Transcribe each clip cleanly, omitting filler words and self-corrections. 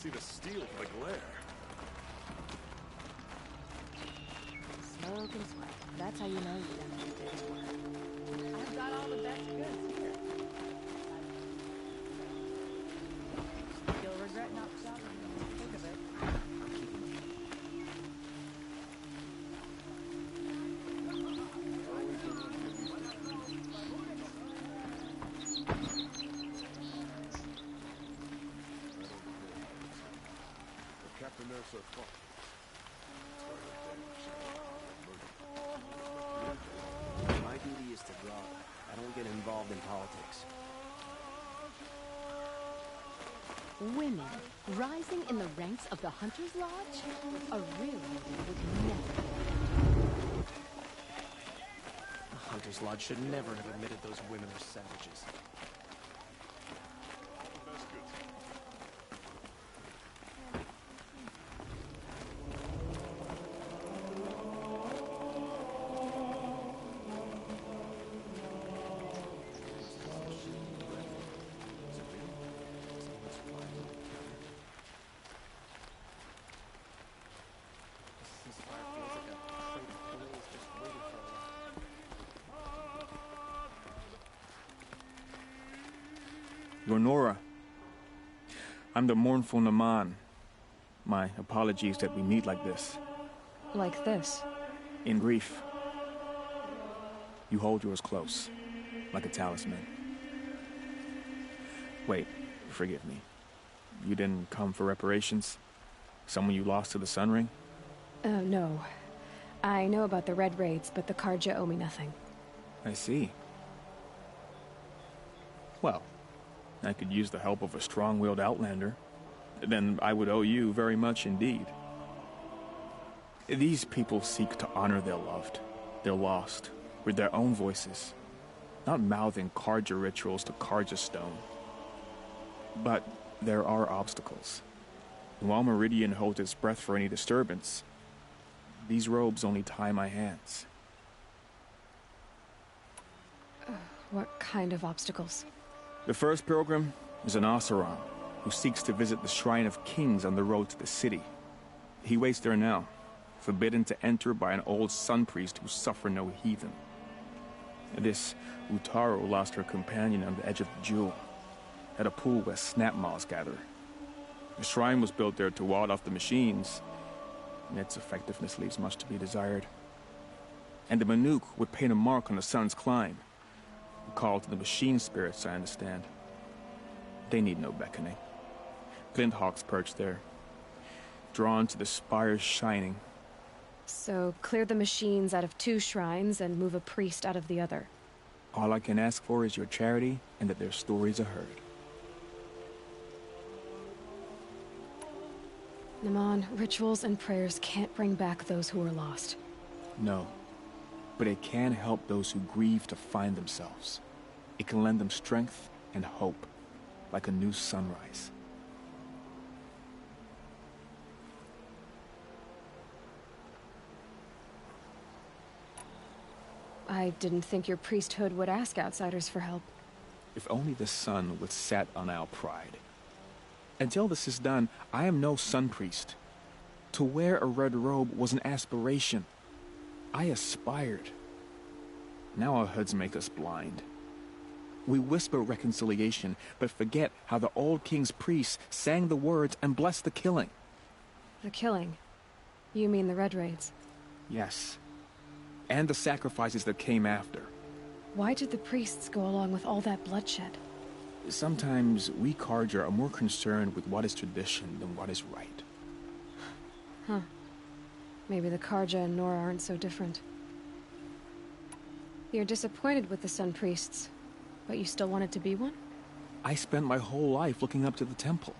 see the steel for the glare. Smoke and sweat. That's how you know you done a good day's work. I've got all the best goods here. You'll regret not stopping when you think of it. Captain there so far. My duty is to draw. I don't get involved in politics. Women rising in the ranks of the Hunter's Lodge? A real lady would never. The Hunter's Lodge should never have admitted those women are savages. Nora. I'm the mournful Naman. My apologies that we meet like this. Like this? In grief. You hold yours close, like a talisman. Wait, forgive me. You didn't come for reparations? Someone you lost to the Sun Ring? No. I know about the Red Raids, but the Karja owe me nothing. I see. Well, I could use the help of a strong-willed outlander. Then I would owe you very much indeed. These people seek to honor their loved, their lost, with their own voices, not mouthing Karja rituals to Karja stone. But there are obstacles. And while Meridian holds its breath for any disturbance, these robes only tie my hands. What kind of obstacles? The first pilgrim is an Oseram, who seeks to visit the Shrine of Kings on the road to the city. He waits there now, forbidden to enter by an old sun priest who suffered no heathen. This Utaru lost her companion on the edge of the jewel, at a pool where snap moths gather. The shrine was built there to ward off the machines, and its effectiveness leaves much to be desired. And the Manuk would paint a mark on the sun's climb, a call to the machine spirits, I understand. They need no beckoning. Glint hawks perch there, drawn to the spire's shining. So, clear the machines out of 2 shrines and move a priest out of the other. All I can ask for is your charity and that their stories are heard. Naman, rituals and prayers can't bring back those who are lost. No, but it can help those who grieve to find themselves. It can lend them strength and hope, like a new sunrise. I didn't think your priesthood would ask outsiders for help. If only the sun would set on our pride. Until this is done, I am no sun priest. To wear a red robe was an aspiration. I aspired. Now our hoods make us blind. We whisper reconciliation, but forget how the old king's priests sang the words and blessed the killing. The killing? You mean the Red Raids? Yes. And the sacrifices that came after. Why did the priests go along with all that bloodshed? Sometimes we Karja are more concerned with what is tradition than what is right. Huh. Maybe the Karja and Nora aren't so different. You're disappointed with the Sun Priests, but you still wanted to be one? I spent my whole life looking up to the temple.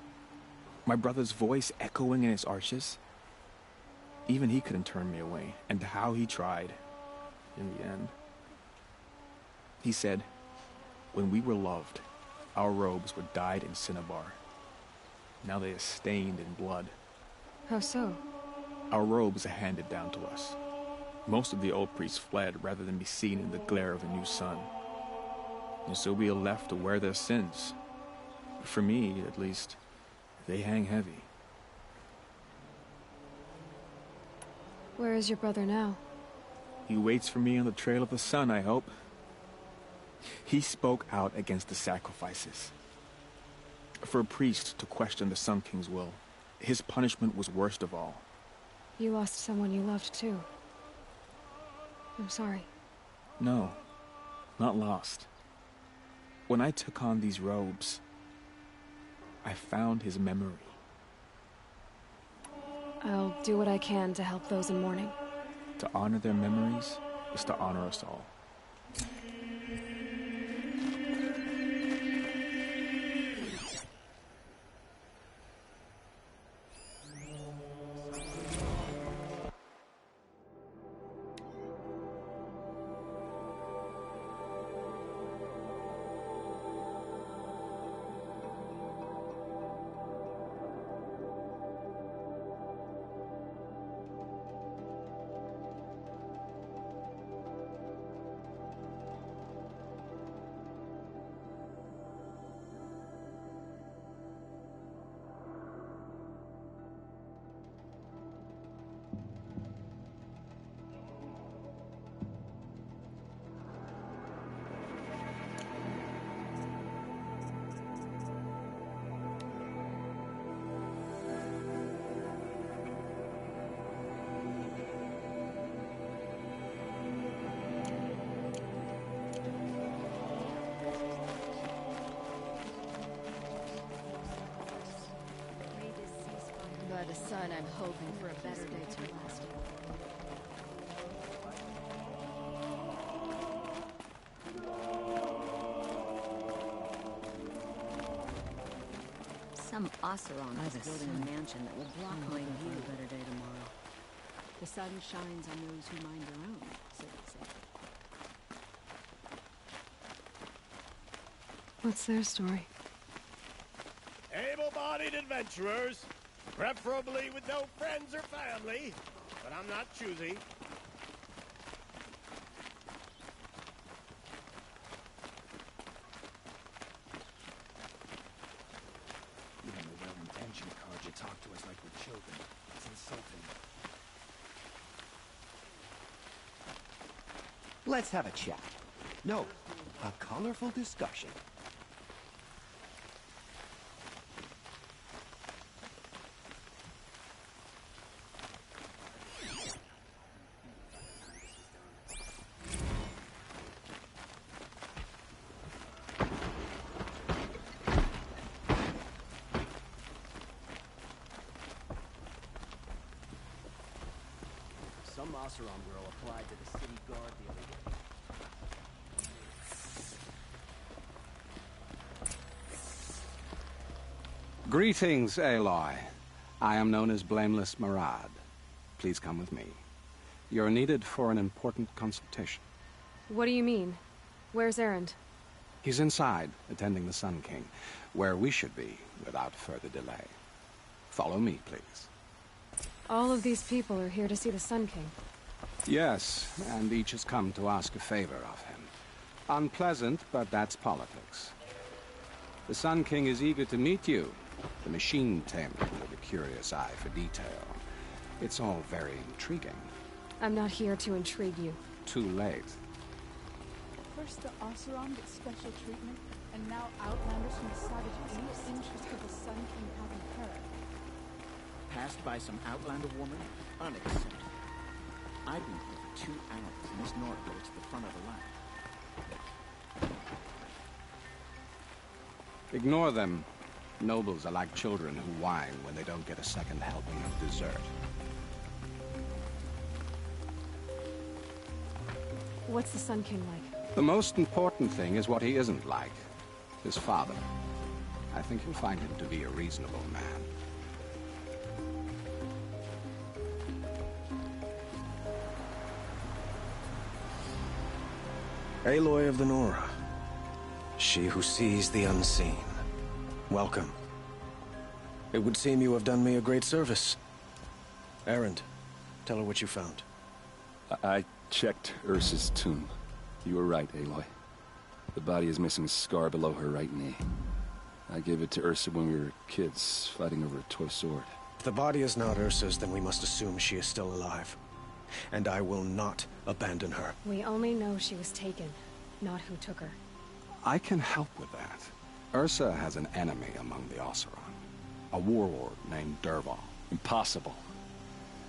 My brother's voice echoing in its arches. Even he couldn't turn me away, and how he tried, in the end. He said, when we were loved, our robes were dyed in cinnabar. Now they are stained in blood. How so? Our robes are handed down to us. Most of the old priests fled rather than be seen in the glare of a new sun. And so we are left to wear their sins. For me, at least, they hang heavy. Where is your brother now? He waits for me on the trail of the sun, I hope. He spoke out against the sacrifices. For a priest to question the Sun King's will, his punishment was worst of all. You lost someone you loved, too. I'm sorry. No, not lost. When I took on these robes, I found his memory. I'll do what I can to help those in mourning. To honor their memories is to honor us all. By the sun, I'm hoping for a better day to last. Some Oseram is building a mansion that will block my view. A better day tomorrow. The sun shines on those who mind their own, so they say. What's their story? Able-bodied adventurers, preferably with no friends or family, but I'm not choosy. Even the well-intentioned cards, you talk to us like we're children. It's insulting. Let's have a chat. No, a colorful discussion. Some Oseram girl applied to the city guard the other day. Greetings, Aloy. I am known as Blameless Marad. Please come with me. You're needed for an important consultation. What do you mean? Where's Erend? He's inside, attending the Sun King, where we should be without further delay. Follow me, please. All of these people are here to see the Sun King. Yes, and each has come to ask a favor of him. Unpleasant, but that's politics. The Sun King is eager to meet you, the machine tamer with a curious eye for detail. It's all very intriguing. I'm not here to intrigue you. Too late. First the Oseram get special treatment, and now Outlanders from the savage any interest of the Sun King haven't heard. Passed by some Outlander woman? Unacceptable. I've been here for 2 hours, and this North goes to the front of the line. Ignore them. Nobles are like children who whine when they don't get a second helping of dessert. What's the Sun King like? The most important thing is what he isn't like. His father. I think you'll find him to be a reasonable man. Aloy of the Nora. She who sees the unseen. Welcome. It would seem you have done me a great service. Erend, tell her what you found. I checked Ursa's tomb. You were right, Aloy. The body is missing a scar below her right knee. I gave it to Ursa when we were kids, fighting over a toy sword. If the body is not Ursa's, then we must assume she is still alive. And I will not abandon her. We only know she was taken, not who took her. I can help with that. Ursa has an enemy among the Oseram. A warlord named Dervahl. Impossible.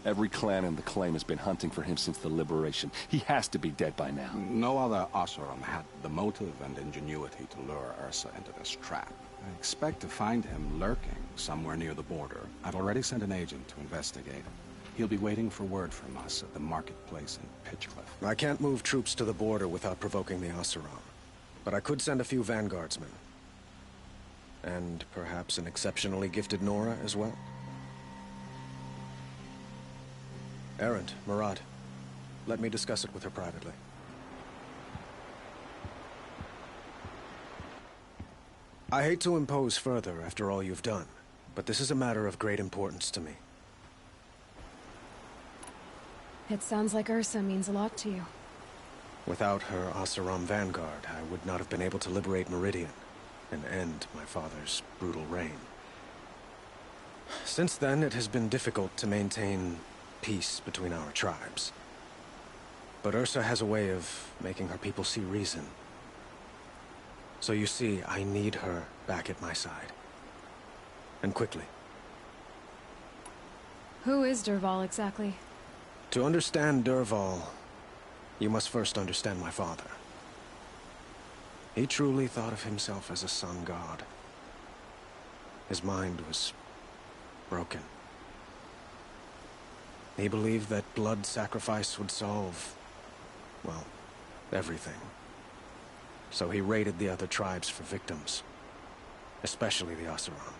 Every clan in the claim has been hunting for him since the liberation. He has to be dead by now. No other Oseram had the motive and ingenuity to lure Ursa into this trap. I expect to find him lurking somewhere near the border. I've already sent an agent to investigate. He'll be waiting for word from us at the marketplace in Pitchcliff. I can't move troops to the border without provoking the Oseram. But I could send a few vanguardsmen. And perhaps an exceptionally gifted Nora as well. Erend, Murad, let me discuss it with her privately. I hate to impose further after all you've done, but this is a matter of great importance to me. It sounds like Ursa means a lot to you. Without her Oseram vanguard, I would not have been able to liberate Meridian and end my father's brutal reign. Since then, it has been difficult to maintain peace between our tribes. But Ursa has a way of making her people see reason. So you see, I need her back at my side. And quickly. Who is Dervahl exactly? To understand Dervahl, you must first understand my father. He truly thought of himself as a sun god. His mind was broken. He believed that blood sacrifice would solve, well, everything. So he raided the other tribes for victims, especially the Oseram.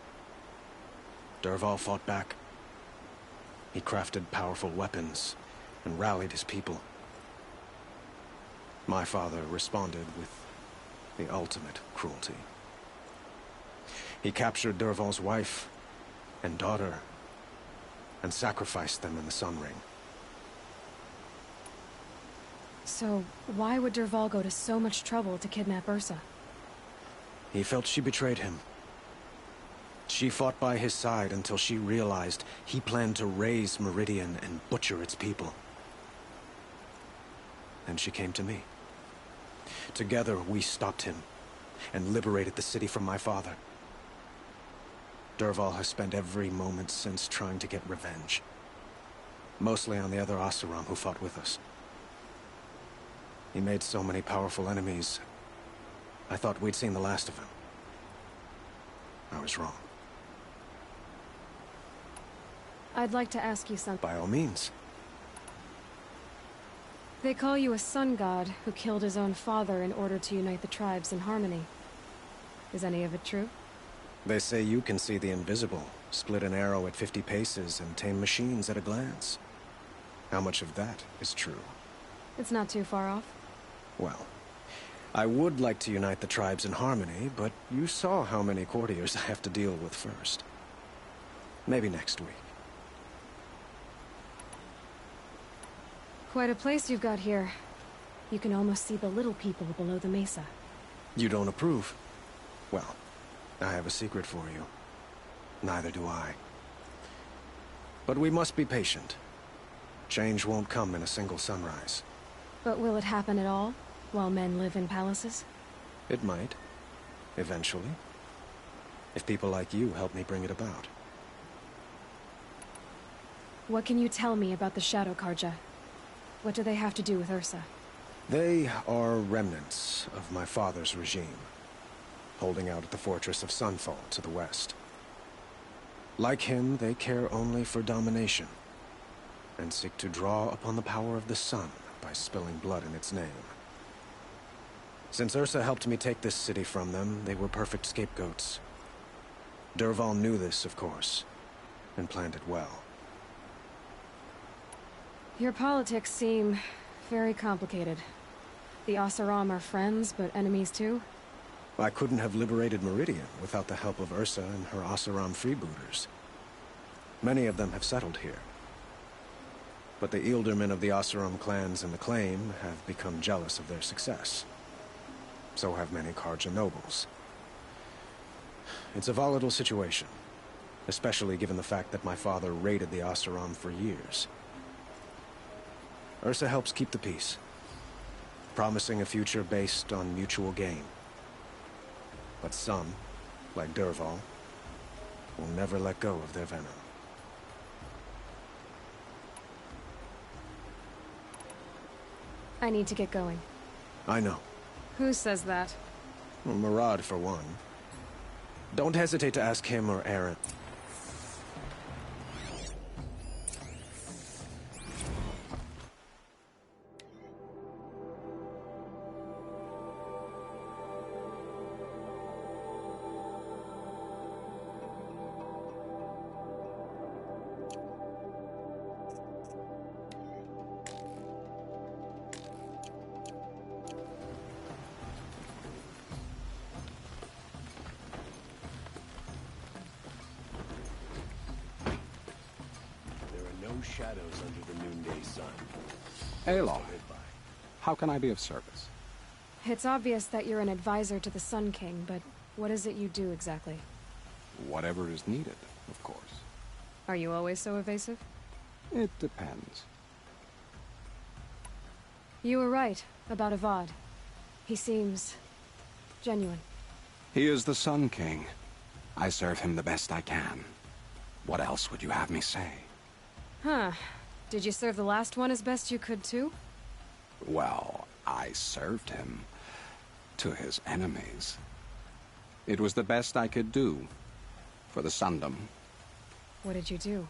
Dervahl fought back. He crafted powerful weapons and rallied his people. My father responded with the ultimate cruelty. He captured Dervahl's wife and daughter and sacrificed them in the Sun Ring. So, why would Dervahl go to so much trouble to kidnap Ursa? He felt she betrayed him. She fought by his side until she realized he planned to raise Meridian and butcher its people. Then she came to me. Together, we stopped him and liberated the city from my father. Dervahl has spent every moment since trying to get revenge. Mostly on the other Oseram who fought with us. He made so many powerful enemies, I thought we'd seen the last of him. I was wrong. I'd like to ask you something. By all means. They call you a sun god who killed his own father in order to unite the tribes in harmony. Is any of it true? They say you can see the invisible, split an arrow at 50 paces, and tame machines at a glance. How much of that is true? It's not too far off. Well, I would like to unite the tribes in harmony, but you saw how many courtiers I have to deal with first. Maybe next week. Quite a place you've got here. You can almost see the little people below the mesa. You don't approve? Well, I have a secret for you. Neither do I. But we must be patient. Change won't come in a single sunrise. But will it happen at all, while men live in palaces? It might. Eventually. If people like you help me bring it about. What can you tell me about the Shadow Karja? What do they have to do with Ursa? They are remnants of my father's regime, holding out at the fortress of Sunfall to the west. Like him, they care only for domination, and seek to draw upon the power of the sun by spilling blood in its name. Since Ursa helped me take this city from them, they were perfect scapegoats. Dervahl knew this, of course, and planned it well. Your politics seem very complicated. The Oseram are friends, but enemies too? I couldn't have liberated Meridian without the help of Ursa and her Oseram freebooters. Many of them have settled here. But the Ealdormen of the Oseram clans in the claim have become jealous of their success. So have many Karja nobles. It's a volatile situation, especially given the fact that my father raided the Oseram for years. Ursa helps keep the peace, promising a future based on mutual gain. But some, like Dervahl, will never let go of their venom. I need to get going. I know. Who says that? Well, Murad, for one. Don't hesitate to ask him or Erend. Shadows under the noonday sun. Aloy, how can I be of service? It's obvious that you're an advisor to the Sun King, but what is it you do exactly? Whatever is needed, of course. Are you always so evasive? It depends. You were right about Avad. He seems genuine. He is the Sun King. I serve him the best I can. What else would you have me say? Huh. Did you serve the last one as best you could, too? Well, I served him to his enemies. It was the best I could do for the Sundom. What did you do?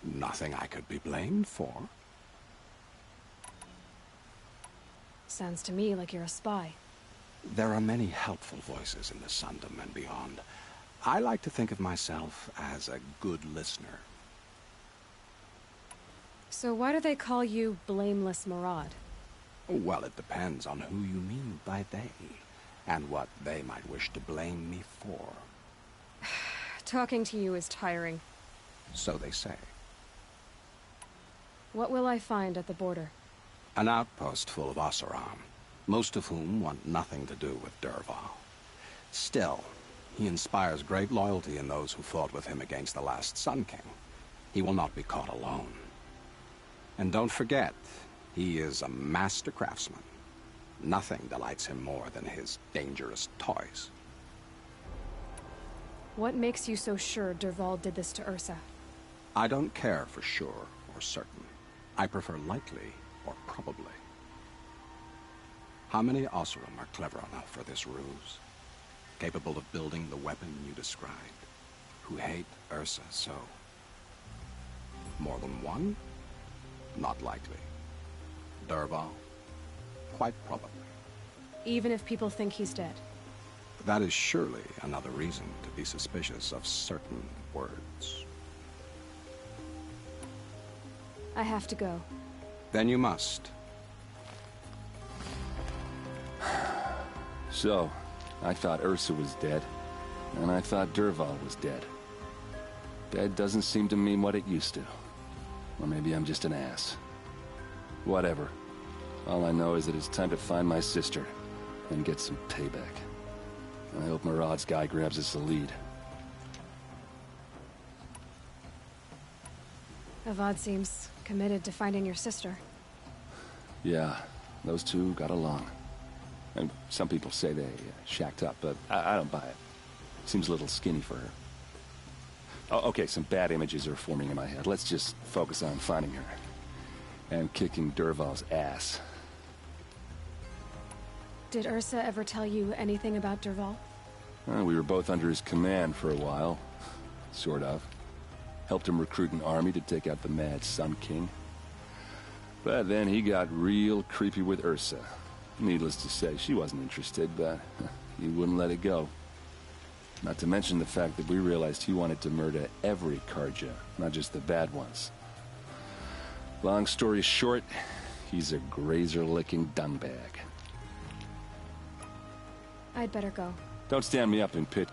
Nothing I could be blamed for. Sounds to me like you're a spy. There are many helpful voices in the Sundom and beyond. I like to think of myself as a good listener. So why do they call you Blameless Murad? Well, it depends on who you mean by they, and what they might wish to blame me for. Talking to you is tiring. So they say. What will I find at the border? An outpost full of Oseram, most of whom want nothing to do with Dervahl. Still, he inspires great loyalty in those who fought with him against the last Sun King. He will not be caught alone. And don't forget, he is a master craftsman. Nothing delights him more than his dangerous toys. What makes you so sure Dervahl did this to Ursa? I don't care for sure or certain. I prefer likely or probably. How many Oseram are clever enough for this ruse? Capable of building the weapon you described? Who hate Ursa so? More than one? Not likely. Dervahl? Quite probably. Even if people think he's dead? That is surely another reason to be suspicious of certain words. I have to go. Then you must. So, I thought Ursa was dead, and I thought Dervahl was dead. Dead doesn't seem to mean what it used to. Or maybe I'm just an ass. Whatever. All I know is that it's time to find my sister and get some payback. I hope Murad's guy grabs us the lead. Avad seems committed to finding your sister. Yeah, those two got along. And some people say they shacked up, but I don't buy it. Seems a little skinny for her. Oh, okay, some bad images are forming in my head. Let's just focus on finding her. And kicking Dervahl's ass. Did Ursa ever tell you anything about Dervahl? Well, we were both under his command for a while. Sort of. Helped him recruit an army to take out the mad Sun King. But then he got real creepy with Ursa. Needless to say, she wasn't interested, but he wouldn't let it go. Not to mention the fact that we realized he wanted to murder every Karja, not just the bad ones. Long story short, he's a grazer-licking dungbag. I'd better go. Don't stand me up in pit.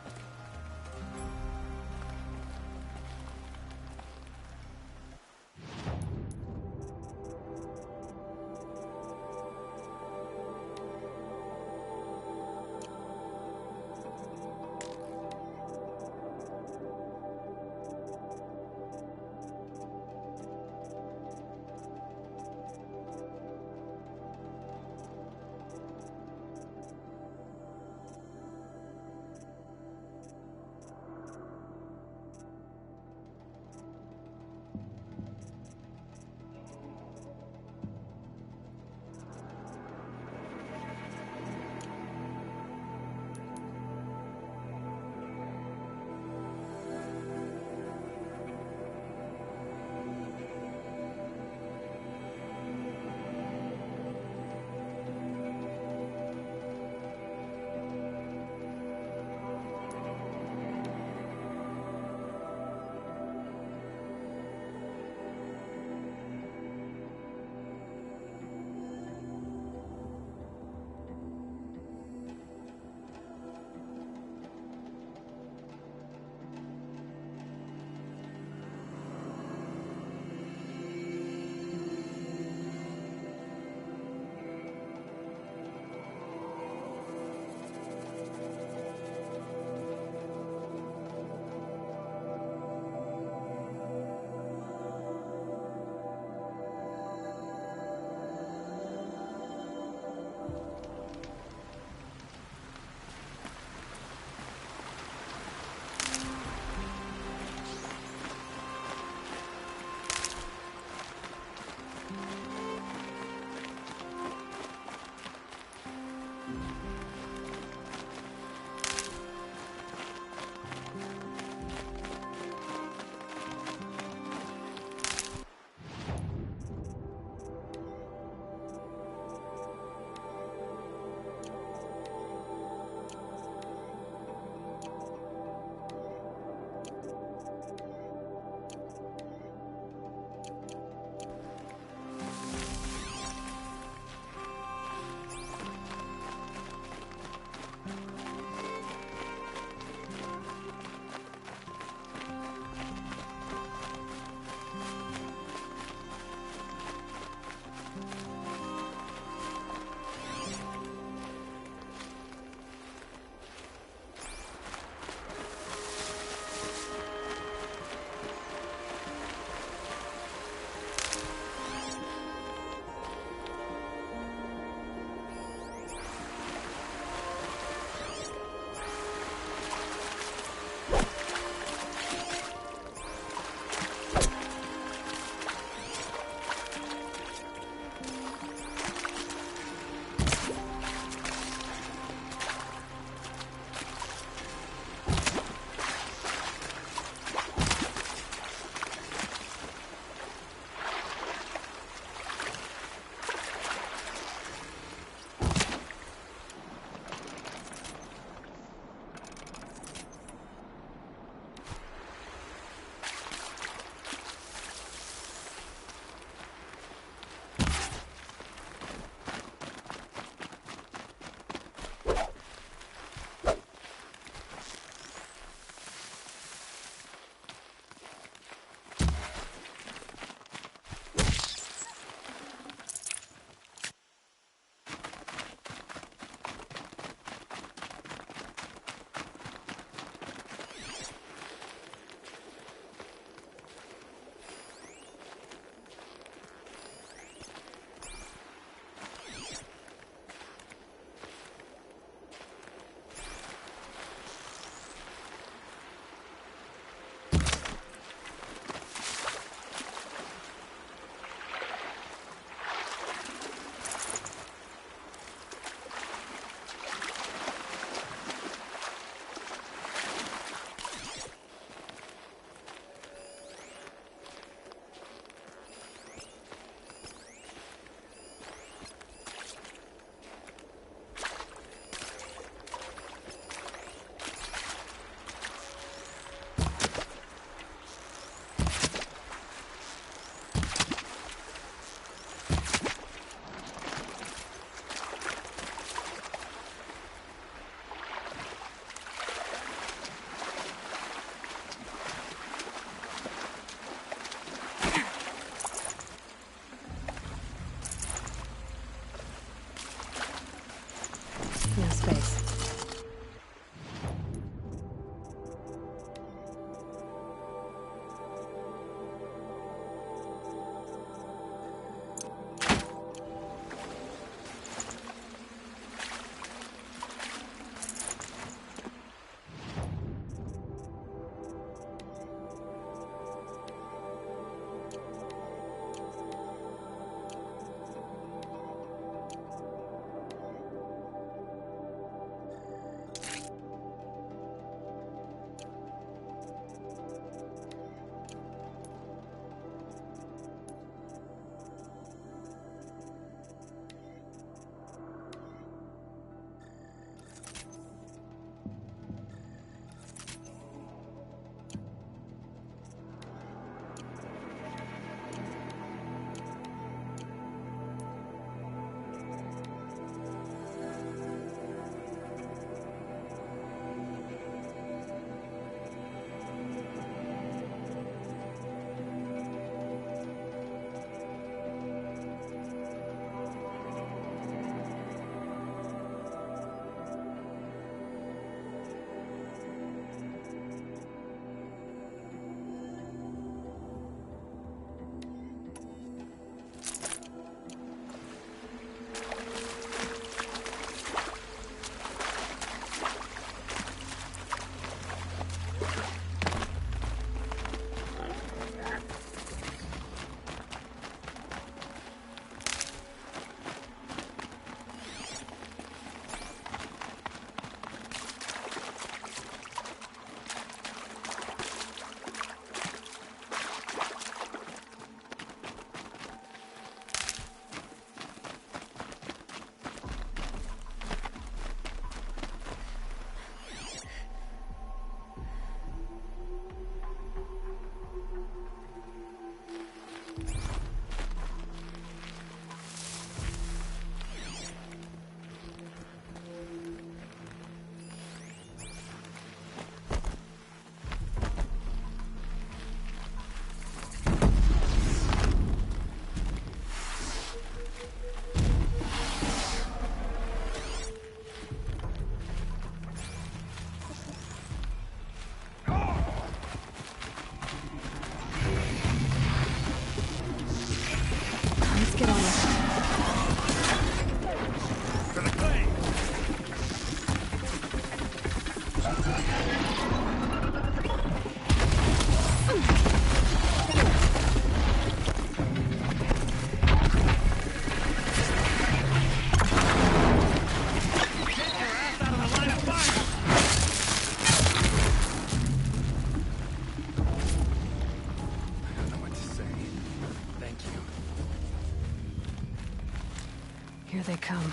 Here they come.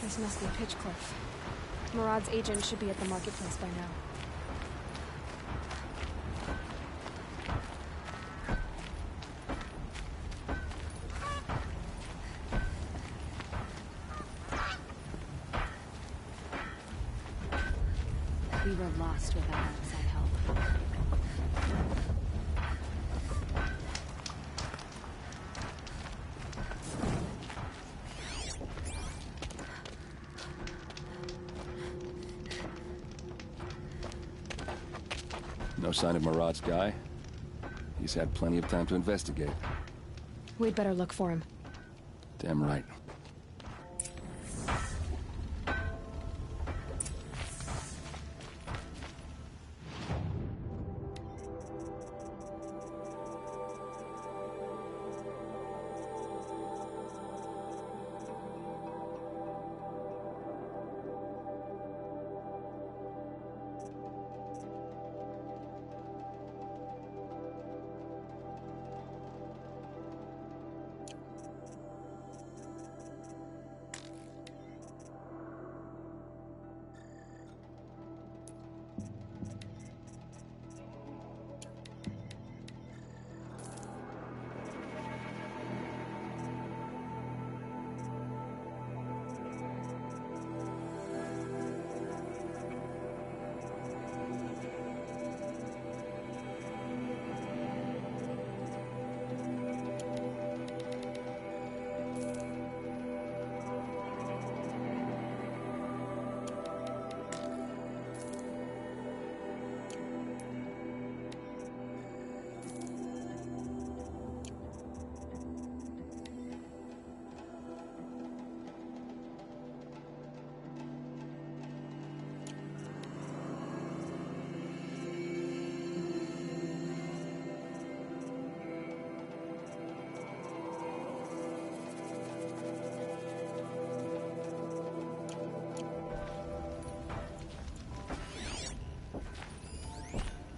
This must be Pitchcliff. Murad's agent should be at the marketplace by now. We were lost without outside help. No sign of Murad's guy? He's had plenty of time to investigate. We'd better look for him. Damn right.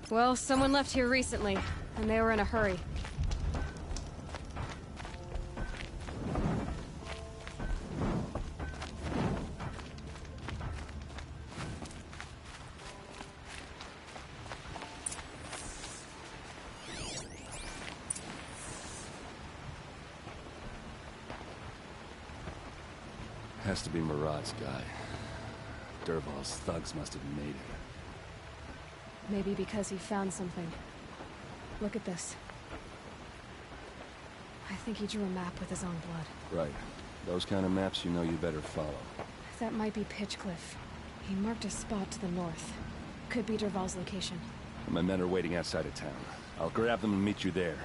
Well, someone left here recently, and they were in a hurry. Has to be Murad's guy. Dervahl's thugs must have made him. Maybe because he found something. Look at this. I think he drew a map with his own blood. Right. Those kind of maps you know you better follow. That might be Pitchcliff. He marked a spot to the north. Could be Dervahl's location. My men are waiting outside of town. I'll grab them and meet you there.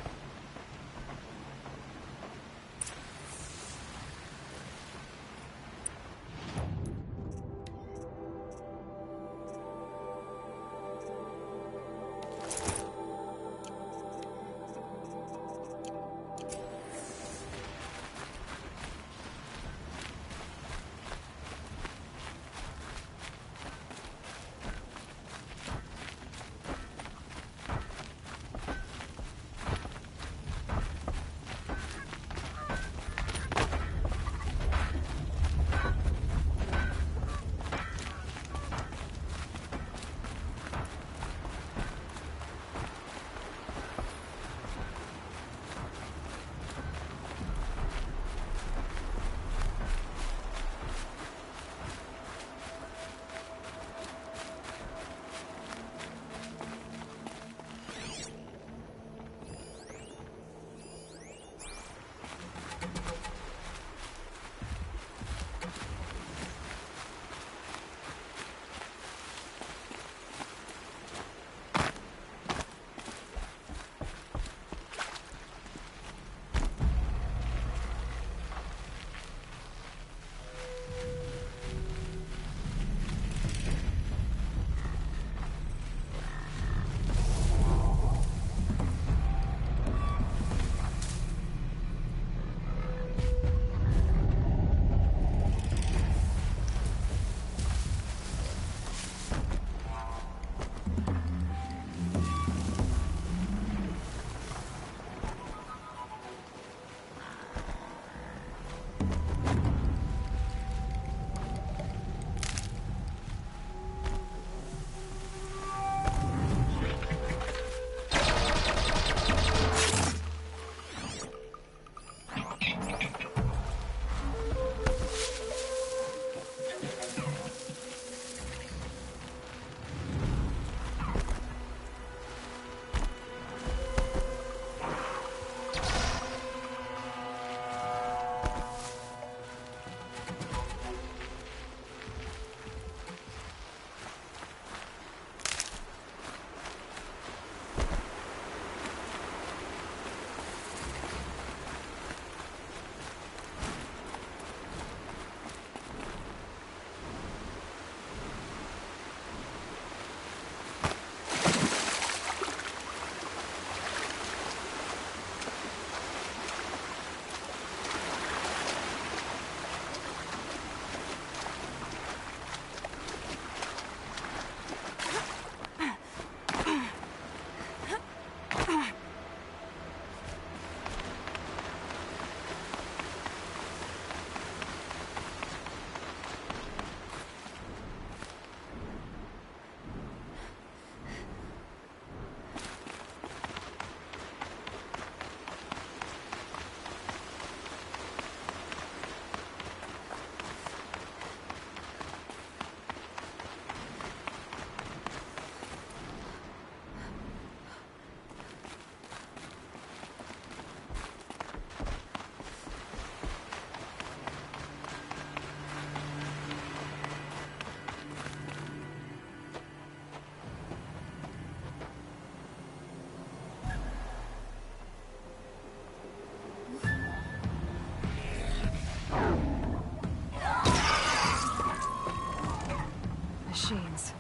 Machines.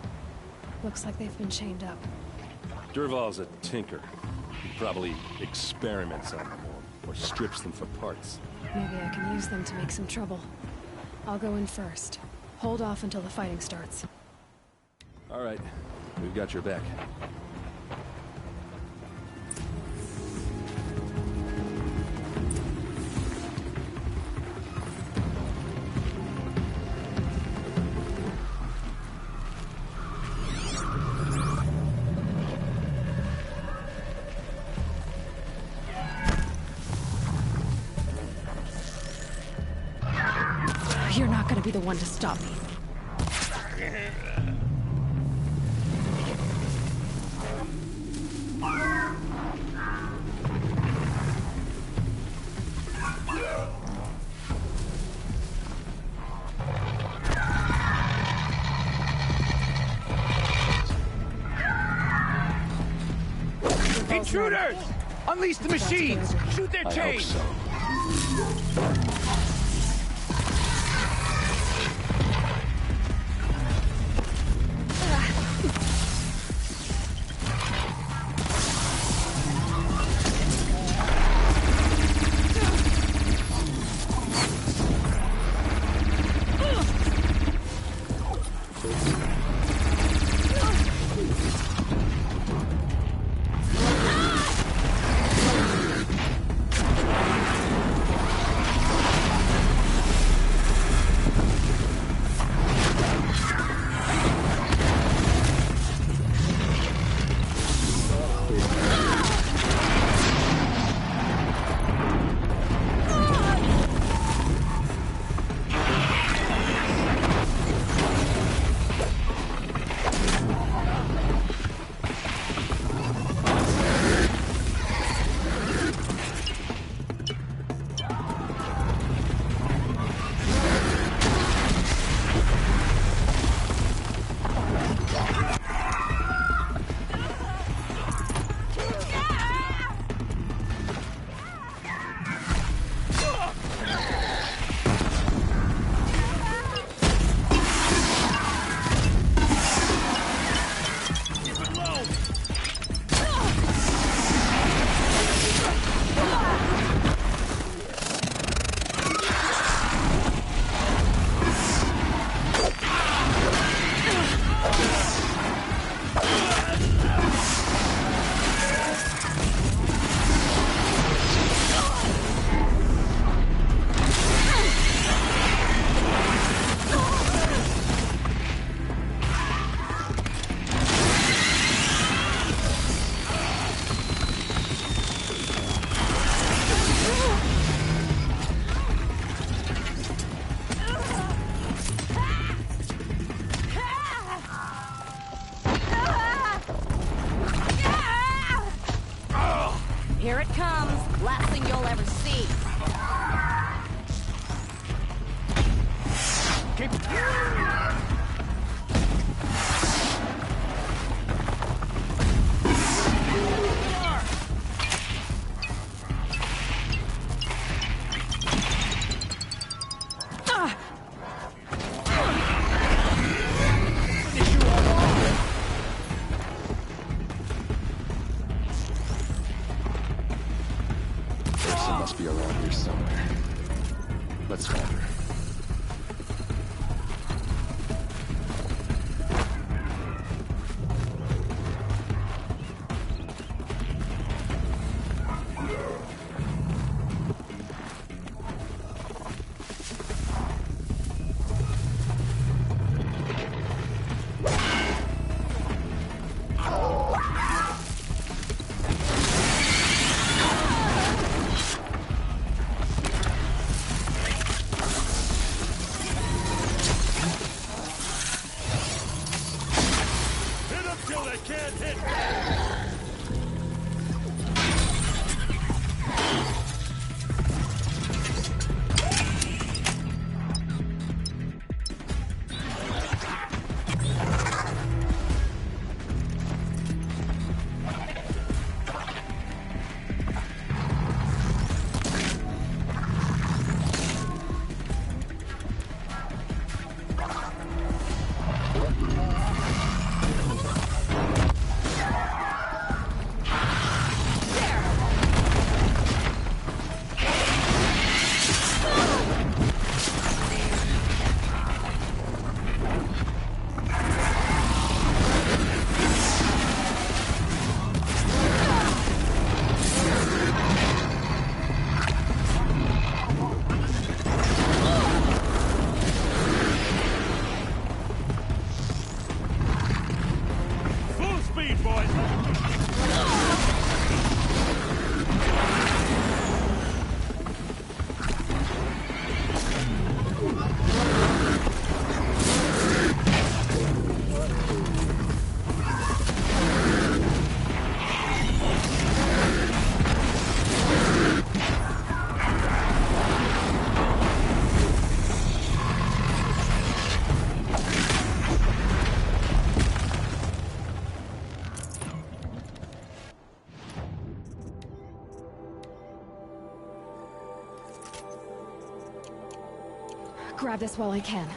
Looks like they've been chained up. Dervahl's a tinker. He probably experiments on them or strips them for parts. Maybe I can use them to make some trouble. I'll go in first. Hold off until the fighting starts. All right. We've got your back. be the one to stop me. Intruders! Unleash the machines! Shoot their chains! Here it comes. Last thing you'll ever see. Must be around here somewhere. Let's find her. grab this while I can.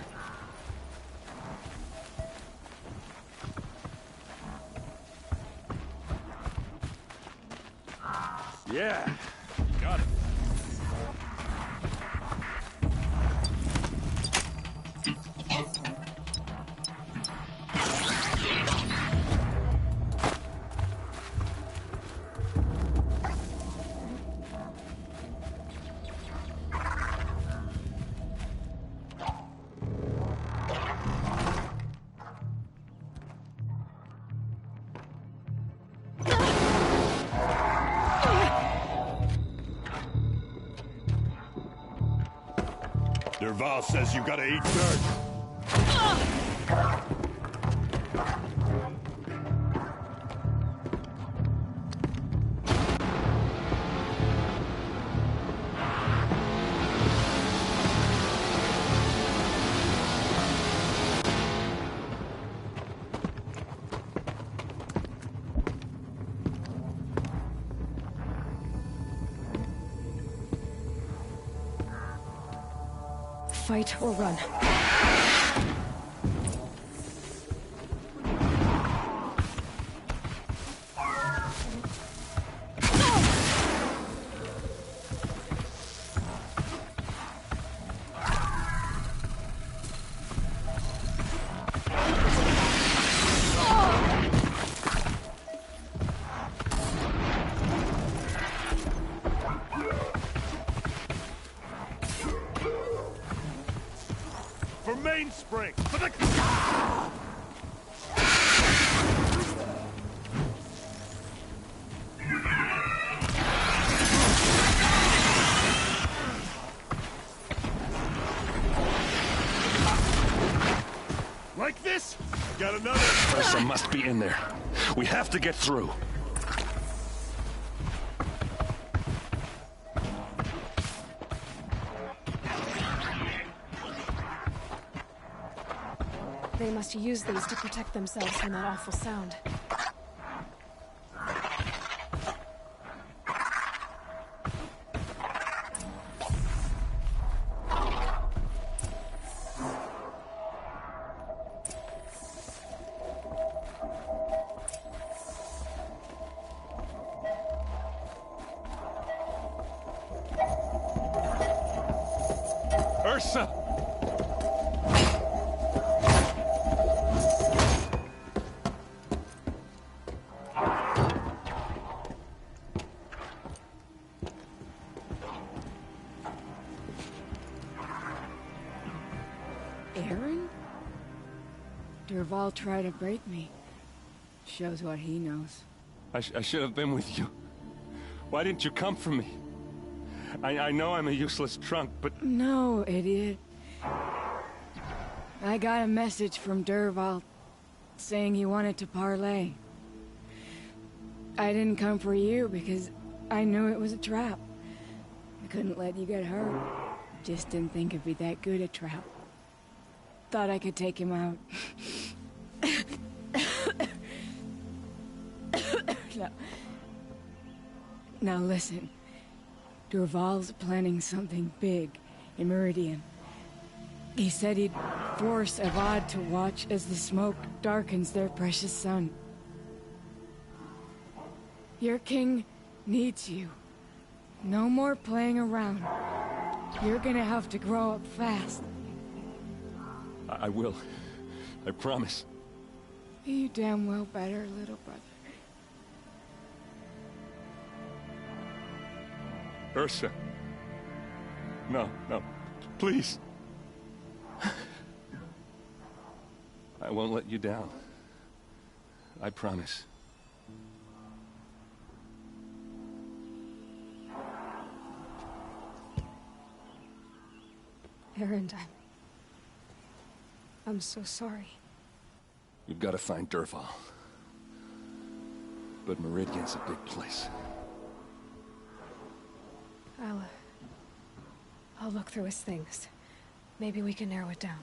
Yeah, got it. Derval says you gotta eat dirt. Fight or run. For mainspring! For the... Like this? Got another... Ursa must be in there. We have to get through. They must use these to protect themselves from that awful sound. Ursa! Erend? Derval tried to break me. Shows what he knows. I should have been with you. Why didn't you come for me? I know I'm a useless trunk, but... No, idiot. I got a message from Derval saying he wanted to parlay. I didn't come for you because I knew it was a trap. I couldn't let you get hurt. Just didn't think it'd be that good a trap. Thought I could take him out. Now listen. Derval's planning something big in Meridian. He said he'd force Avad to watch as the smoke darkens their precious sun. Your king needs you. No more playing around. You're gonna have to grow up fast. I will. I promise. You damn well better, little brother. Ursa. No, no. Please. I won't let you down. I promise. Erend, I'm so sorry. We've got to find Derval. But Meridian's a big place. I'll look through his things. Maybe we can narrow it down.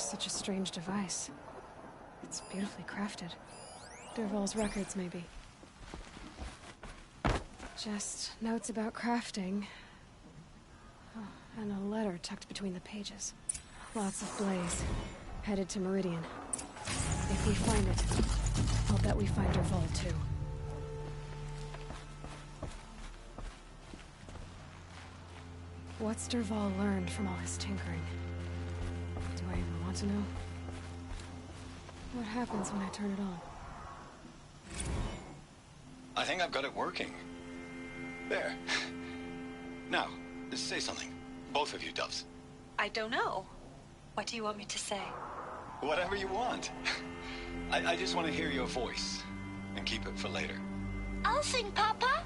such a strange device. It's beautifully crafted. Dervahl's records, maybe. Just notes about crafting. Oh, and a letter tucked between the pages. Lots of blaze. Headed to Meridian. If we find it, I'll bet we find Dervahl too. What's Dervahl learned from all his tinkering? Do I even want to know? What happens when I turn it on? I think I've got it working. There. Now, say something. Both of you, Doves. I don't know. What do you want me to say? Whatever you want. I just want to hear your voice. And keep it for later. I'll sing, Papa.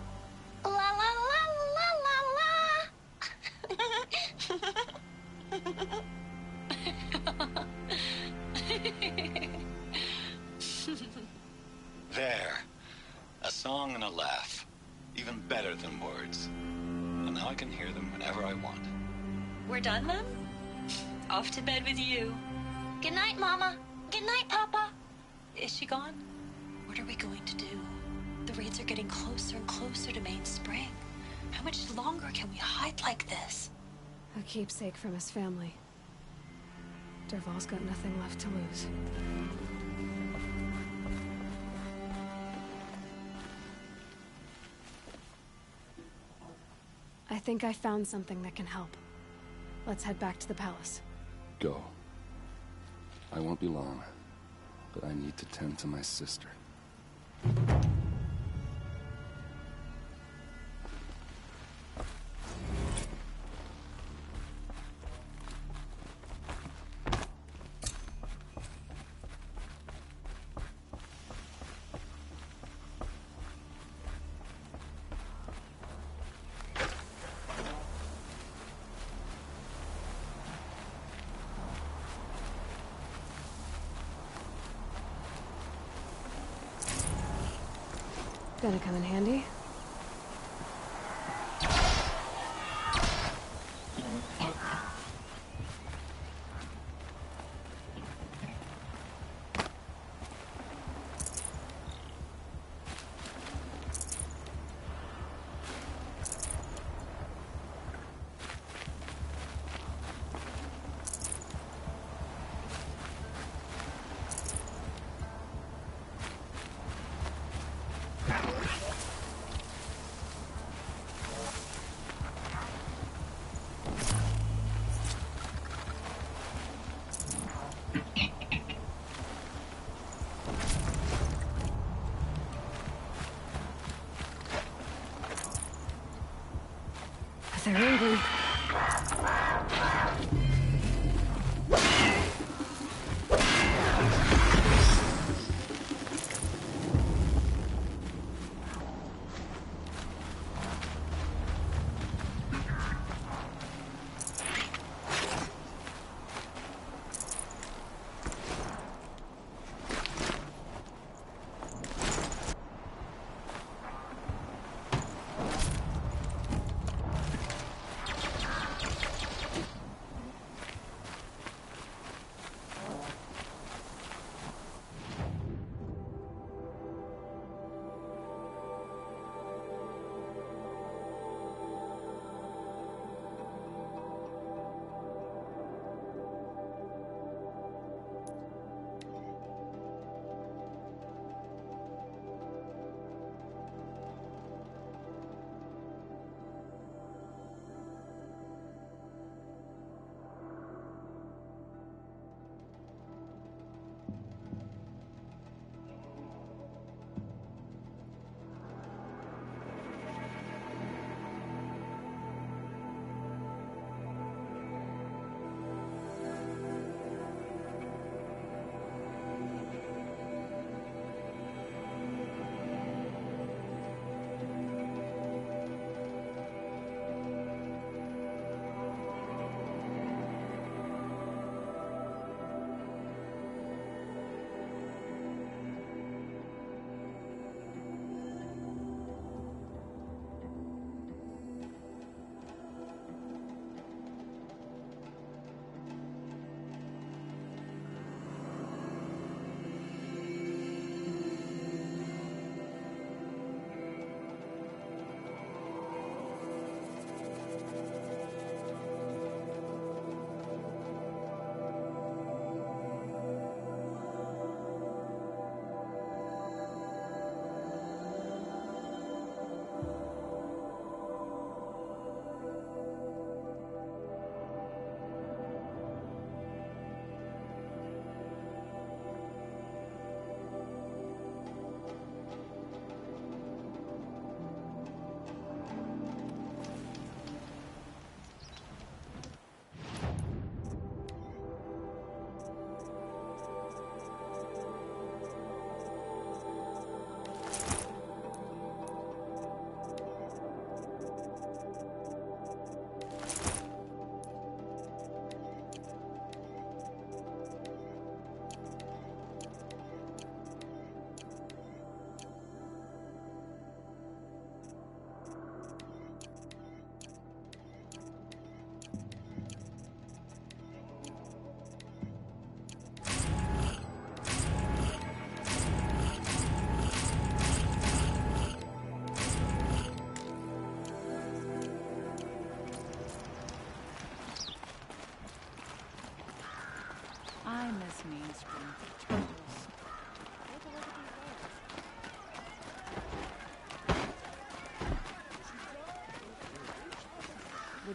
La la la la la la. There. A song and a laugh. Even better than words. And now I can hear them whenever I want. We're done then? Off to bed with you. Good night, Mama. Good night, Papa. Is she gone? What are we going to do? The raids are getting closer and closer to Main Spring. How much longer can we hide like this? A keepsake from his family. Dervahl's got nothing left to lose. I think I found something that can help. Let's head back to the palace. Go. I won't be long, but I need to tend to my sister. Gonna come in handy.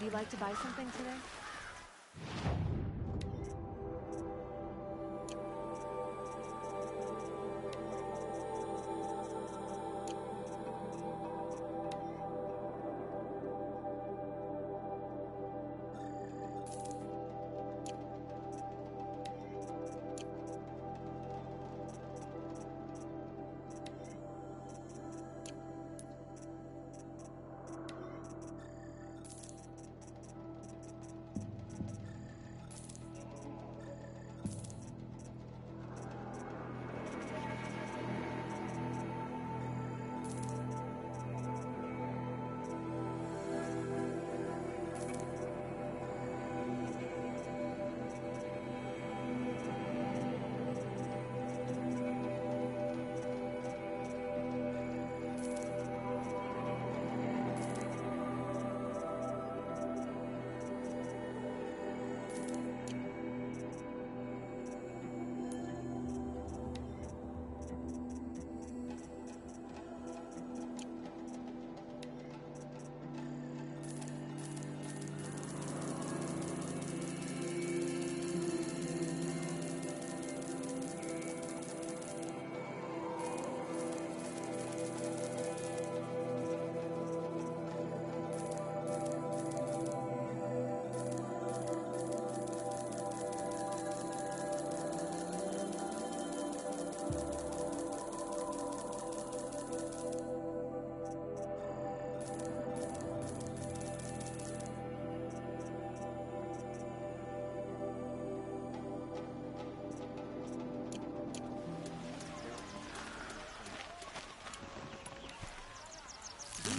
you like to buy something today?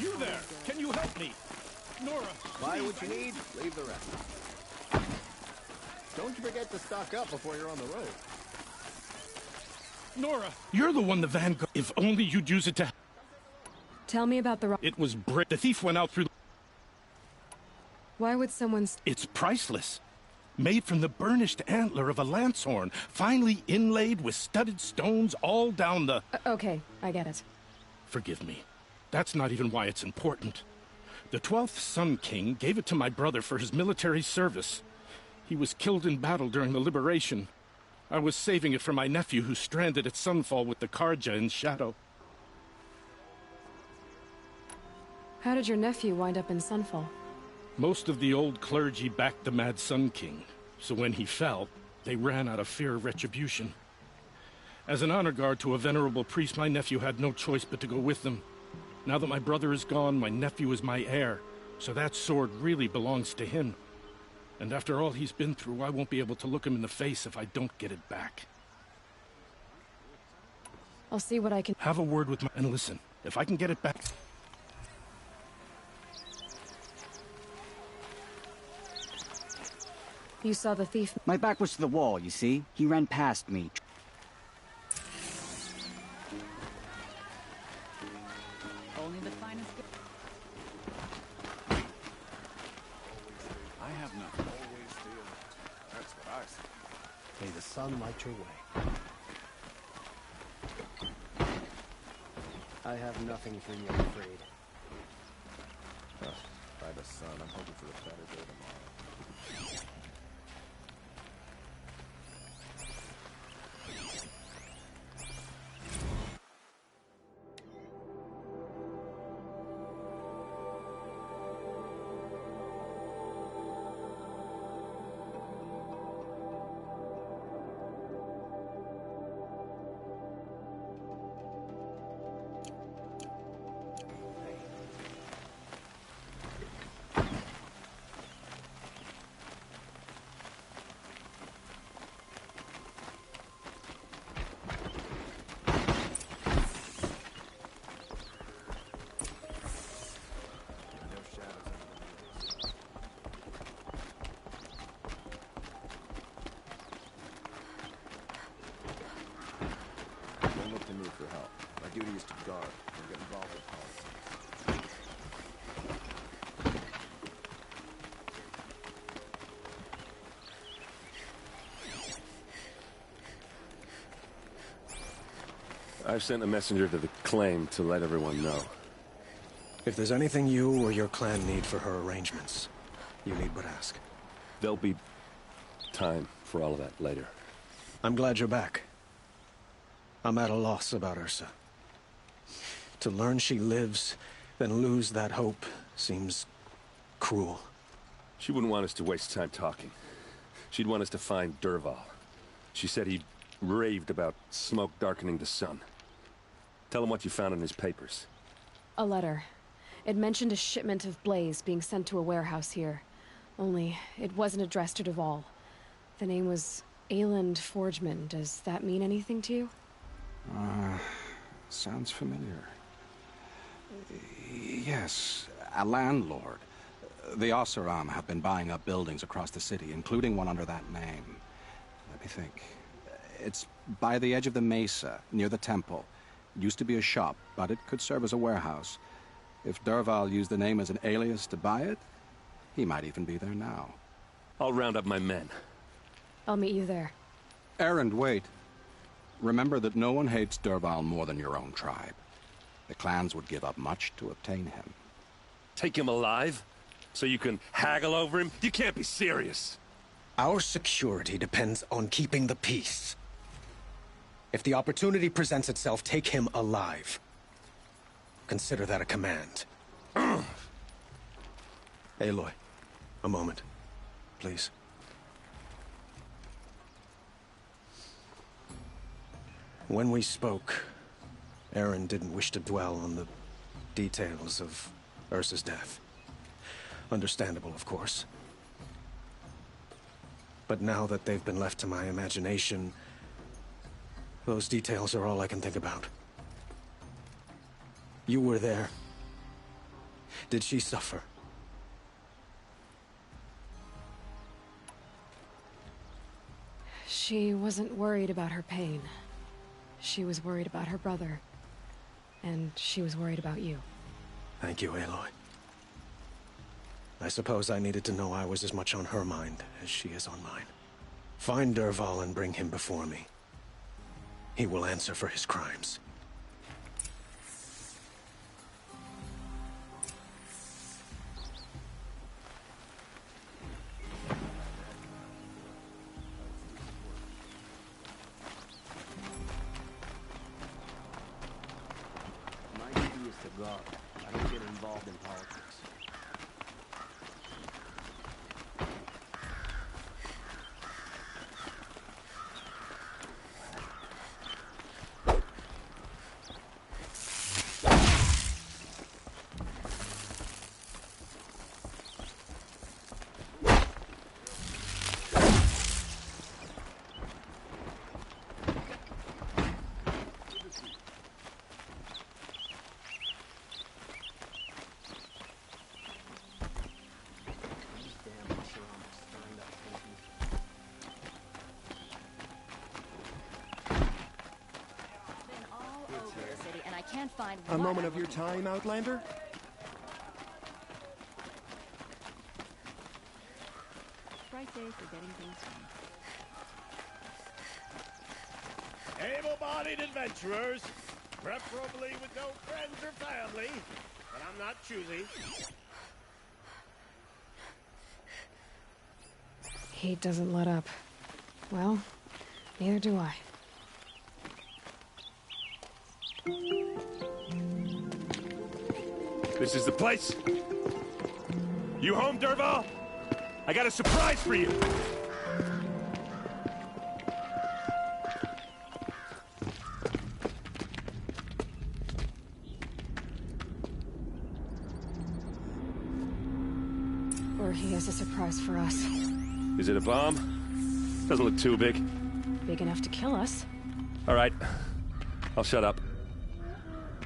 You there! Can you help me? Nora! Buy what you need, leave the rest. Don't you forget to stock up before you're on the road. Nora! You're the one the Vanguard... If only you'd use it to... Tell me about the... It was the thief went out through the... Why would someone... It's priceless. Made from the burnished antler of a lancehorn, finely inlaid with studded stones all down the... Okay, I get it. Forgive me. That's not even why it's important. The 12th Sun King gave it to my brother for his military service. He was killed in battle during the liberation. I was saving it for my nephew who's stranded at Sunfall with the Karja in Shadow. How did your nephew wind up in Sunfall? Most of the old clergy backed the Mad Sun King, so when he fell, they ran out of fear of retribution. As an honor guard to a venerable priest, my nephew had no choice but to go with them. Now that my brother is gone, my nephew is my heir, so that sword really belongs to him. And after all he's been through, I won't be able to look him in the face if I don't get it back. I'll see what I can... Have a word with my... And listen, if I can get it back... You saw the thief? My back was to the wall, you see? He ran past me. Only the finest... I have nothing. Always feel. That's what I say. May the sun light your way. I have nothing for you, I'm afraid. By the sun, I'm hoping for a better day tomorrow. For help. My duty is to guard and get involved with politics. I've sent a messenger to the claim to let everyone know. If there's anything you or your clan need for her arrangements, You need but ask. There'll be time for all of that later. I'm glad you're back. I'm at a loss about Ursa. To learn she lives, then lose that hope, seems cruel. She wouldn't want us to waste time talking. She'd want us to find Dervahl. She said he raved about smoke darkening the sun. Tell him what you found in his papers. A letter. It mentioned a shipment of blaze being sent to a warehouse here. Only, it wasn't addressed to Dervahl. The name was Erend Forgeman. Does that mean anything to you? Sounds familiar. Yes, a landlord. The Oseram have been buying up buildings across the city, including one under that name. Let me think. It's by the edge of the mesa, near the temple. It used to be a shop, but it could serve as a warehouse. If Dervahl used the name as an alias to buy it, he might even be there now. I'll round up my men. I'll meet you there. Erend, wait. Remember that no one hates Dervahl more than your own tribe. The clans would give up much to obtain him. Take him alive? So you can haggle over him? You can't be serious. Our security depends on keeping the peace. If the opportunity presents itself, take him alive. Consider that a command. Aloy, a moment, please. When we spoke, Erend didn't wish to dwell on the details of Ursa's death. Understandable, of course. But now that they've been left to my imagination, those details are all I can think about. You were there. Did she suffer? She wasn't worried about her pain. She was worried about her brother. And she was worried about you. Thank you, Aloy. I suppose I needed to know I was as much on her mind as she is on mine. Find Dervahl and bring him before me. He will answer for his crimes. My duty is to guard. I don't get involved in politics. A moment of your time, Outlander? Bright day for getting things done. Able-bodied adventurers, preferably with no friends or family, but I'm not choosy. He doesn't let up. Well, neither do I. This is the place? You home, Dervahl? I got a surprise for you! Or he has a surprise for us. Is it a bomb? Doesn't look too big. Big enough to kill us. All right. I'll shut up.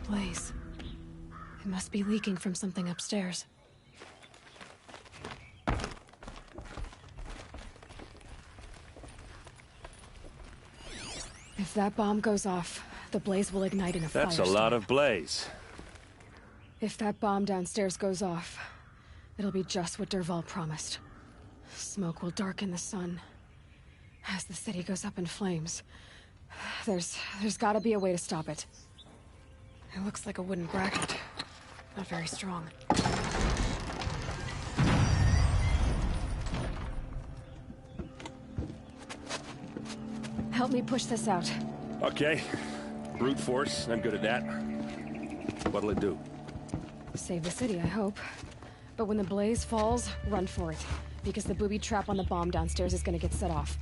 Blaze. It must be leaking from something upstairs. If that bomb goes off, the blaze will ignite in a firestorm. That's a lot of blaze. If that bomb downstairs goes off, it'll be just what Dervahl promised. Smoke will darken the sun. As the city goes up in flames, there's gotta be a way to stop it. It looks like a wooden bracket. Not very strong. Help me push this out. Okay. Brute force, I'm good at that. What'll it do? Save the city, I hope. But when the blaze falls, run for it. Because the booby trap on the bomb downstairs is gonna get set off.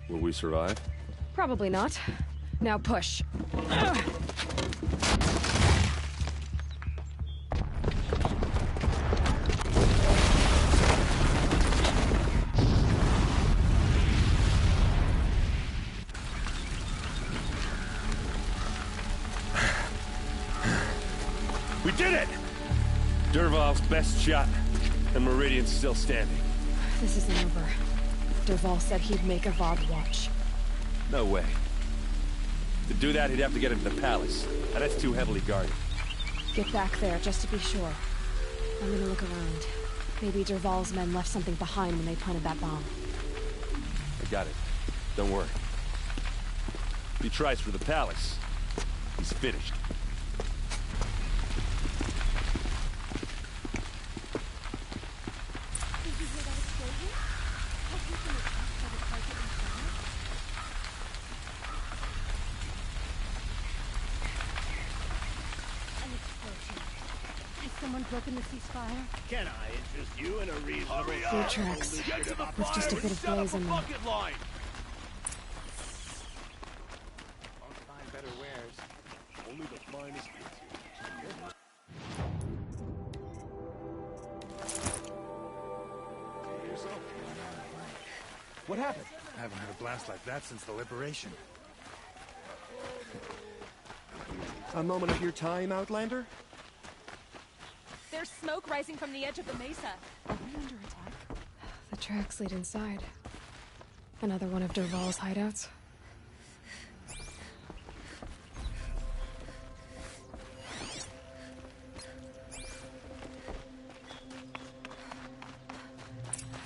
Will we survive? Probably not. Now push. Ugh. We did it! Dervahl's best shot, and Meridian's still standing. This isn't over. Dervahl said he'd make Avad watch. No way. To do that, he'd have to get into the palace, and that's too heavily guarded. Get back there, just to be sure. I'm gonna look around. Maybe Dervahl's men left something behind when they planted that bomb. I got it. Don't worry. If he tries for the palace, he's finished. Broken the ceasefire? Can I interest you in a reasonable... Food tracks. With just a bit of blaze in them. Line. Won't find better wares. Only the finest goods here. What happened? I haven't had a blast like that since the liberation. A moment of your time, Outlander? There's smoke rising from the edge of the mesa. Are we under attack? The tracks lead inside. Another one of Dervahl's hideouts.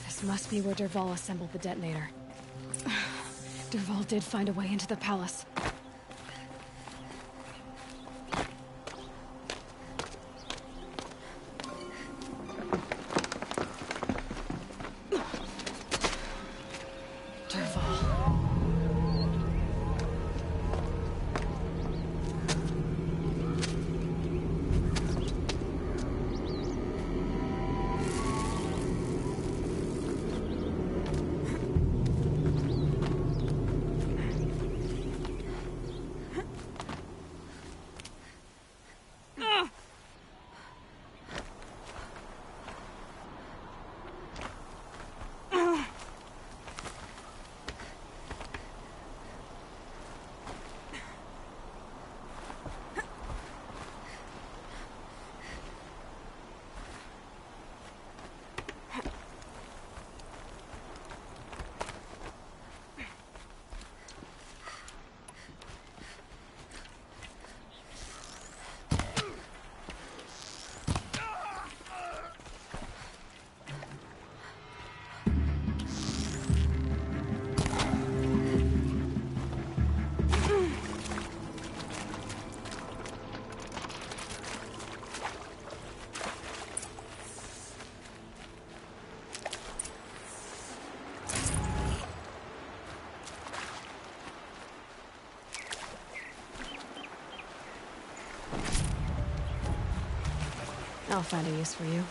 This must be where Dervahl assembled the detonator. Dervahl did find a way into the palace. I'll find a use for you.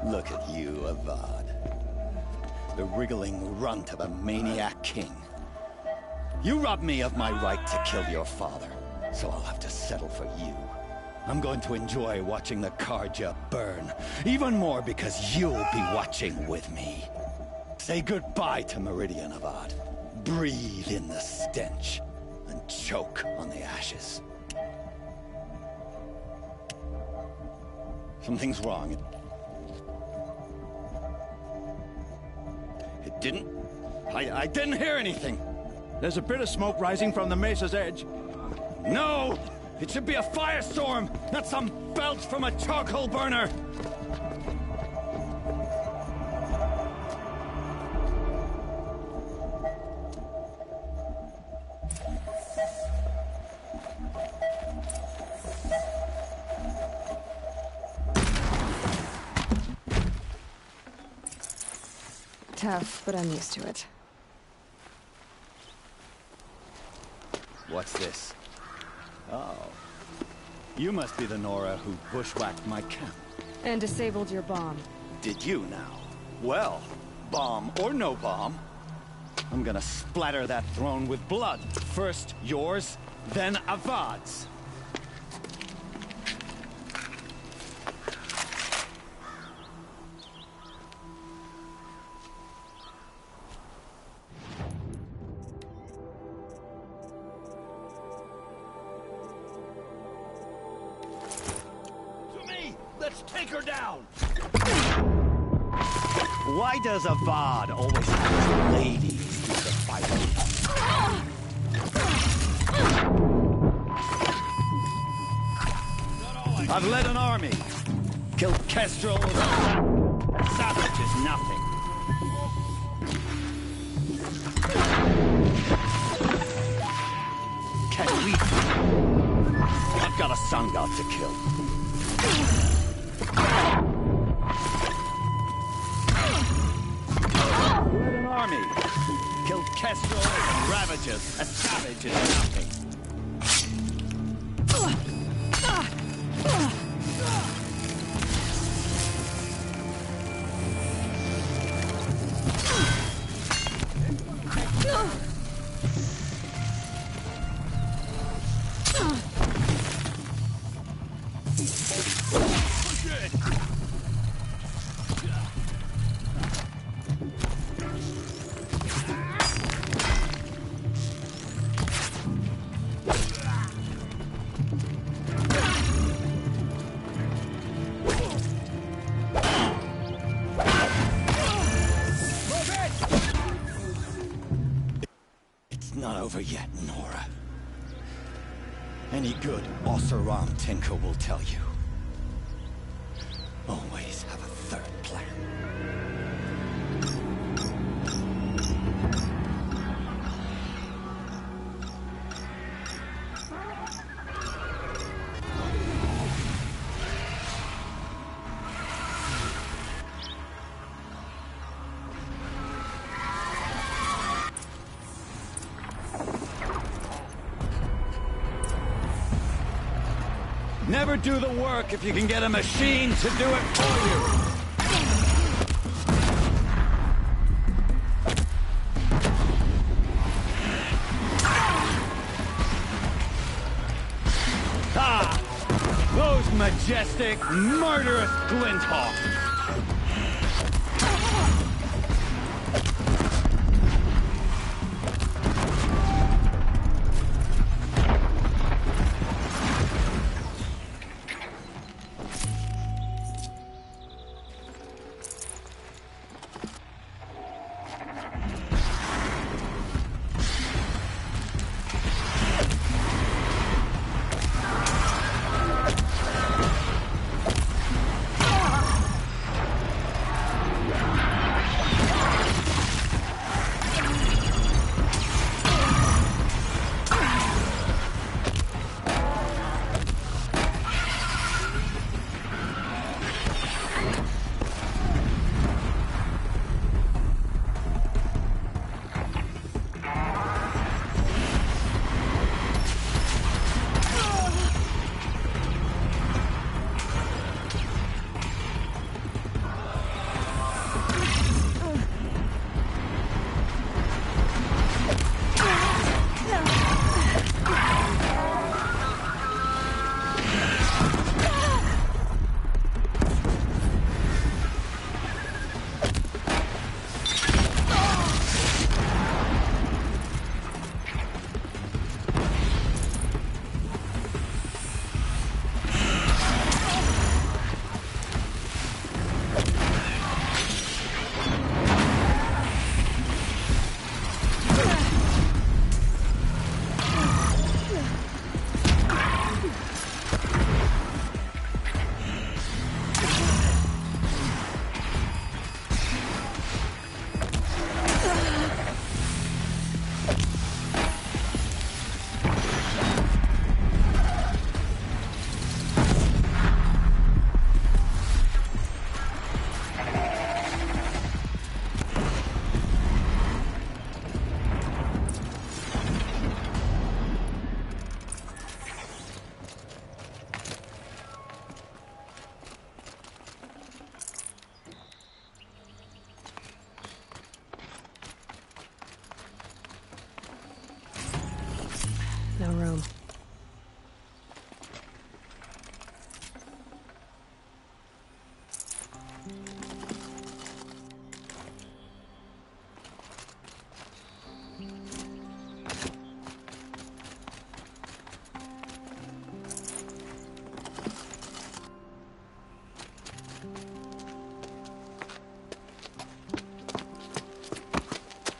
Look at you, Avad. The wriggling runt of a maniac king. You robbed me of my right to kill your father, so I'll have to settle for you. I'm going to enjoy watching the Karja burn, even more because you'll be watching with me. Say goodbye to Meridian, Avad. Breathe in the stench, and choke on the ashes. Something's wrong. I didn't hear anything. There's a bit of smoke rising from the mesa's edge. No! It should be a firestorm, not some belch from a charcoal burner! Tough, but I'm used to it. What's this? Oh. You must be the Nora who bushwhacked my camp. And disabled your bomb. Did you now? Well, bomb or no bomb, I'm gonna splatter that throne with blood. First yours, then Avad's. Let's take her down! Why does Avad always have his ladies do the fighting? I've led an army. Killed kestrels. Savage is nothing. Can we? I've got a sun god to kill. Led an army. Killed kestrels and ravages. A savage is nothing. Not over yet, Nora. Any good Oseram tinker will tell you. Always have a third plan. Never do the work if you can get a machine to do it for you. Ah! Those majestic, murderous glinthawks!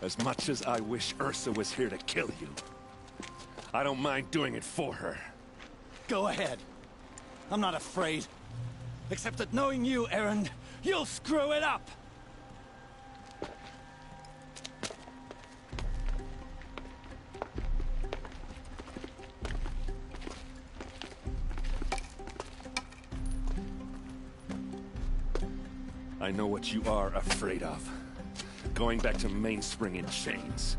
As much as I wish Ursa was here to kill you, I don't mind doing it for her. Go ahead. I'm not afraid. Except that knowing you, Erend, you'll screw it up! I know what you are afraid of. Going back to Mainspring in chains.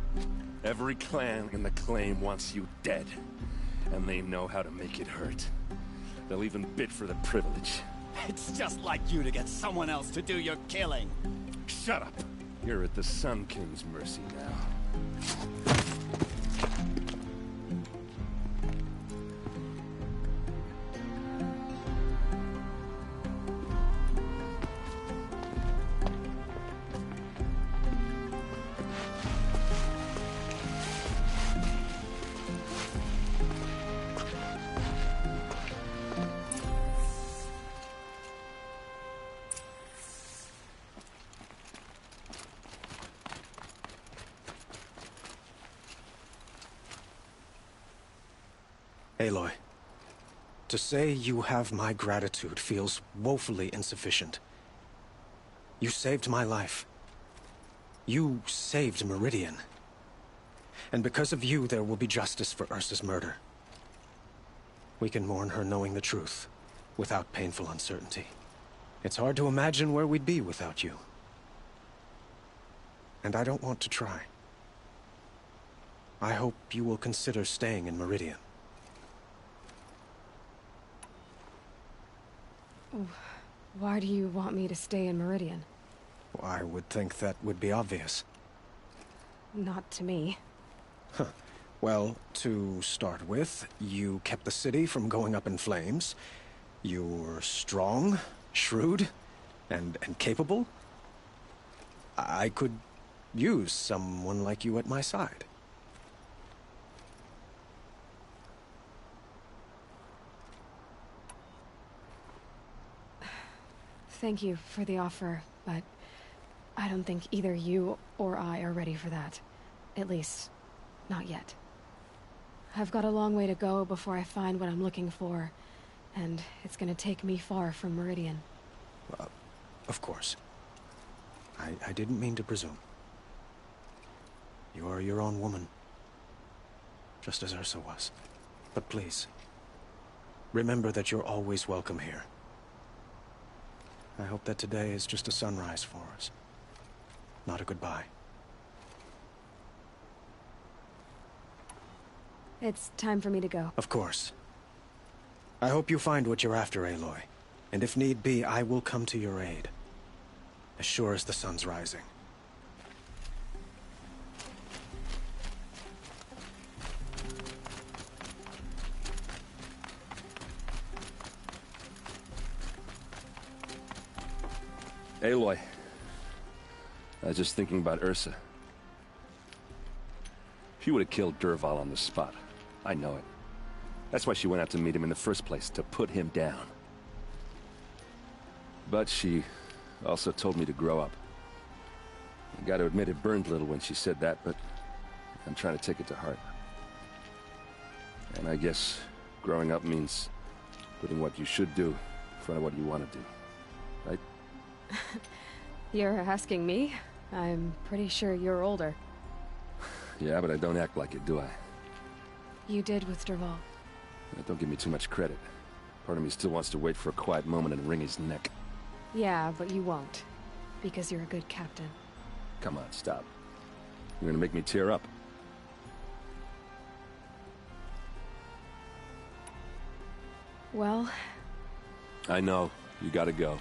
Every clan in the claim wants you dead. And they know how to make it hurt. They'll even bid for the privilege. It's just like you to get someone else to do your killing. Shut up! You're at the Sun King's mercy now. Aloy, to say you have my gratitude feels woefully insufficient. You saved my life. You saved Meridian. And because of you, there will be justice for Ursa's murder. We can mourn her knowing the truth, without painful uncertainty. It's hard to imagine where we'd be without you. And I don't want to try. I hope you will consider staying in Meridian. Why do you want me to stay in Meridian? I would think that would be obvious. Not to me. Huh. Well, to start with, you kept the city from going up in flames. You're strong, shrewd, and capable. I could use someone like you at my side. Thank you for the offer, but I don't think either you or I are ready for that. At least, not yet. I've got a long way to go before I find what I'm looking for, and it's gonna take me far from Meridian. Of course. I didn't mean to presume. You are your own woman, just as Ursa was. But please, remember that you're always welcome here. I hope that today is just a sunrise for us, not a goodbye. It's time for me to go. Of course. I hope you find what you're after, Aloy. And if need be, I will come to your aid. As sure as the sun's rising. Aloy. I was just thinking about Ursa. She would have killed Dervahl on the spot. I know it. That's why she went out to meet him in the first place, to put him down. But she also told me to grow up. I gotta admit it burned a little when she said that, but I'm trying to take it to heart. And I guess growing up means putting what you should do in front of what you want to do. Right? You're asking me? I'm pretty sure you're older. Yeah, but I don't act like it, do I? You did with Dervahl. Don't give me too much credit. Part of me still wants to wait for a quiet moment and wring his neck. Yeah, but you won't. Because you're a good captain. Come on, stop. You're gonna make me tear up. Well... I know. You gotta go.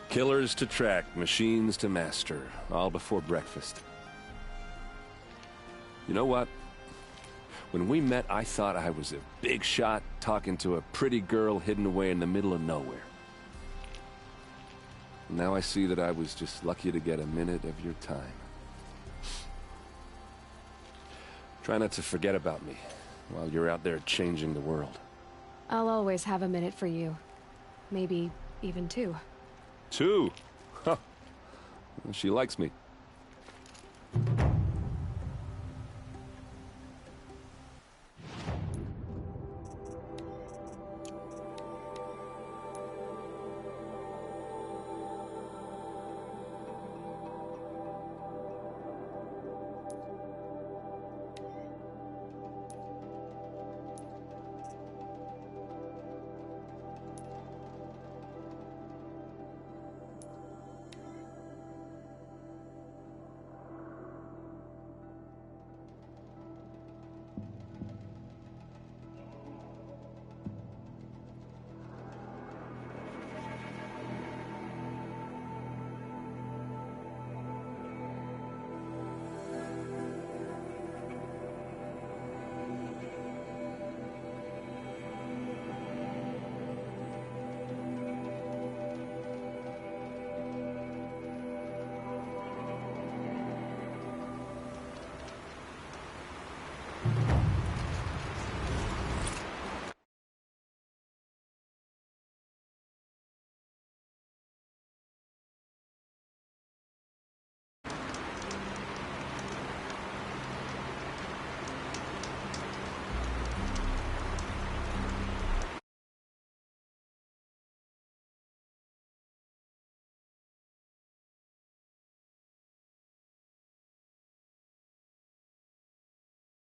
Killers to track, machines to master. All before breakfast. You know what? When we met, I thought I was a big shot talking to a pretty girl hidden away in the middle of nowhere. Now I see that I was just lucky to get a minute of your time. Try not to forget about me while you're out there changing the world. I'll always have a minute for you. Maybe even two. 2? Huh. She likes me.